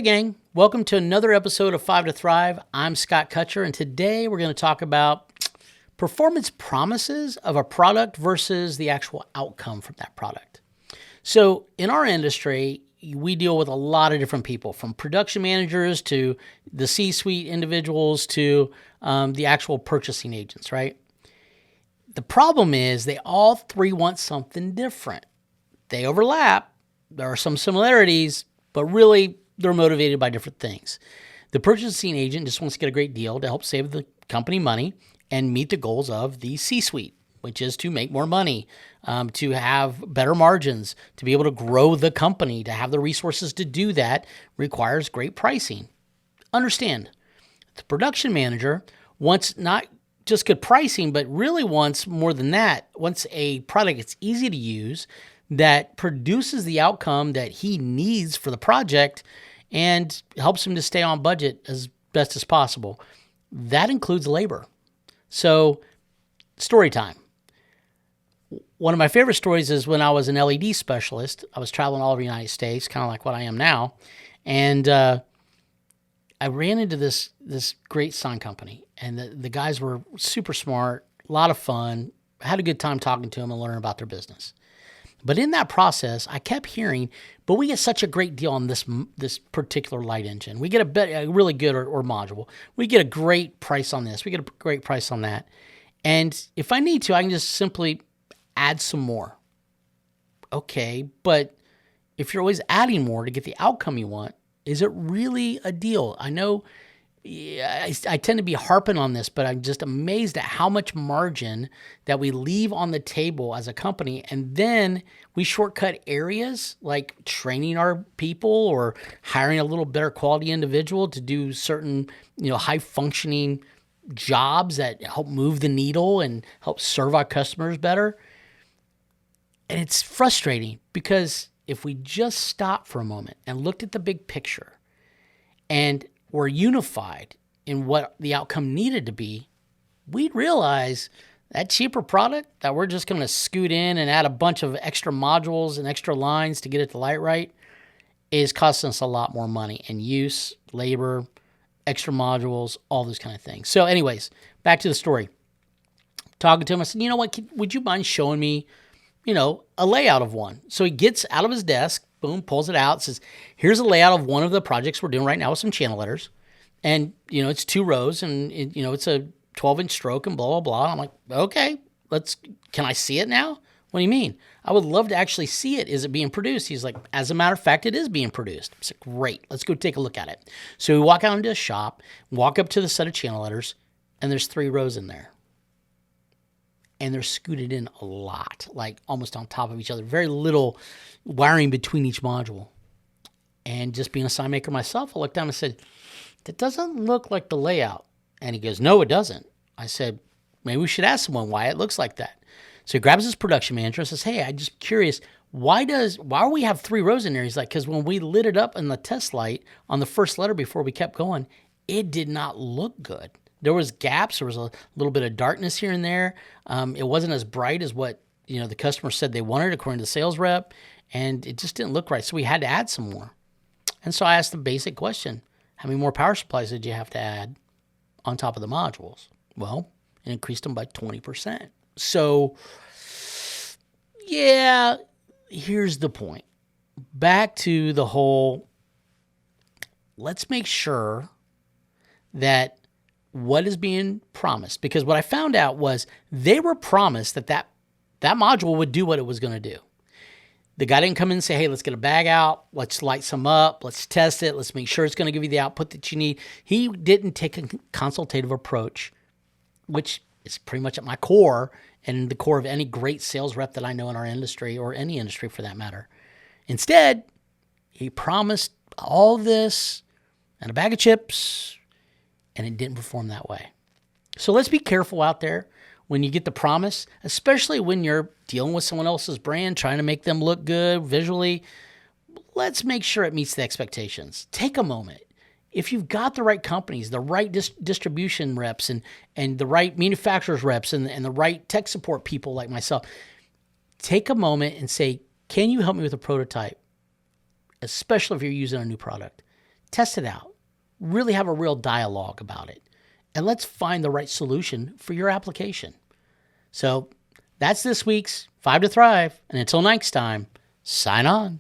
Hey gang, welcome to another episode of 5 to Thrive. I'm Scott Kutcher, and today we're going to talk about performance promises of a product versus the actual outcome from that product. So in our industry, we deal with a lot of different people, from production managers to the C-suite individuals to the actual purchasing agents, right? The problem is they all three want something different. They overlap. There are some similarities, but really they're motivated by different things. The purchasing agent just wants to get a great deal to help save the company money and meet the goals of the C-suite, which is to make more money, to have better margins, to be able to grow the company, to have the resources to do that requires great pricing. Understand, the production manager wants not just good pricing, but really wants more than that. Wants a product that's easy to use, that produces the outcome that he needs for the project and helps him to stay on budget as best as possible. That includes labor. So, story time. One of my favorite stories is when I was an LED specialist. I was traveling all over the United States, kind of like what I am now. And I ran into this great sign company. And the guys were super smart, a lot of fun. I had a good time talking to them and learning about their business. But in that process, I kept hearing, but we get such a great deal on this particular light engine. We get a really good or module. We get a great price on this. We get a great price on that. And if I need to, I can just simply add some more. Okay, but if you're always adding more to get the outcome you want, is it really a deal? I know I tend to be harping on this, but I'm just amazed at how much margin that we leave on the table as a company. And then we shortcut areas like training our people or hiring a little better quality individual to do certain, high functioning jobs that help move the needle and help serve our customers better. And it's frustrating because if we just stopped for a moment and looked at the big picture and were unified in what the outcome needed to be, we'd realize that cheaper product that we're just going to scoot in and add a bunch of extra modules and extra lines to get it to light right is costing us a lot more money in use, labor, extra modules, all those kind of things. So anyways, back to the story. Talking to him, I said, you know what, would you mind showing me, a layout of one? So he gets out of his desk, boom, pulls it out, says, here's a layout of one of the projects we're doing right now with some channel letters. And, it's 2 rows and, it's a 12-inch stroke and blah, blah, blah. I'm like, okay, can I see it now? What do you mean? I would love to actually see it. Is it being produced? He's like, as a matter of fact, it is being produced. I said, great, let's go take a look at it. So we walk out into a shop, walk up to the set of channel letters, and there's 3 rows in there. And they're scooted in a lot, like almost on top of each other. Very little wiring between each module. And just being a sign maker myself, I looked down and said, that doesn't look like the layout. And he goes, no, it doesn't. I said, maybe we should ask someone why it looks like that. So he grabs his production manager and says, hey, I'm just curious, why do we have 3 rows in there? He's like, because when we lit it up in the test light on the first letter before we kept going, it did not look good. There was gaps. There was a little bit of darkness here and there. It wasn't as bright as what the customer said they wanted, according to the sales rep, and it just didn't look right. So we had to add some more. And so I asked the basic question: how many more power supplies did you have to add on top of the modules? Well, it increased them by 20%. So, yeah, here's the point. Back to the whole, let's make sure that what is being promised, because what I found out was they were promised that module would do what it was going to do. The guy didn't come in and say, hey, let's get a bag out, let's light some up, let's test it, let's make sure it's going to give you the output that you need. He didn't take a consultative approach, which is pretty much at my core and the core of any great sales rep that I know in our industry, or any industry for that matter. Instead, he promised all this and a bag of chips, and it didn't perform that way. So let's be careful out there when you get the promise, especially when you're dealing with someone else's brand, trying to make them look good visually. Let's make sure it meets the expectations. Take a moment. If you've got the right companies, the right distribution reps and the right manufacturers reps and the right tech support people like myself, take a moment and say, can you help me with a prototype? Especially if you're using a new product. test it out, really have a real dialogue about it, and let's find the right solution for your application. So that's this week's 5 to Thrive, and until next time, sign on.